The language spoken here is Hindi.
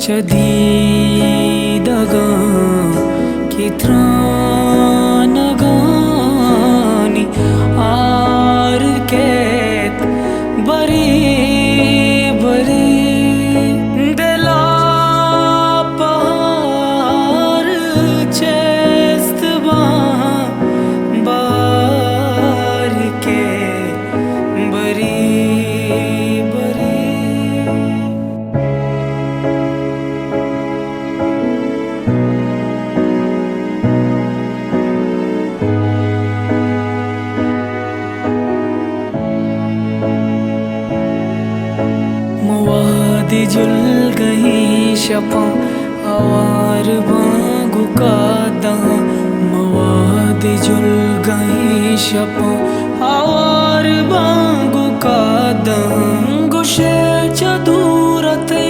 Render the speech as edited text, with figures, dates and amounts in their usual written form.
Chadidaga kitranagani arket bari bari dela par chest bar ke bari bari मवादी जुल गई शपा आवार बांगु का दां मवादी जुल गई शपा आवार बांगु का दां गुशे चदूरते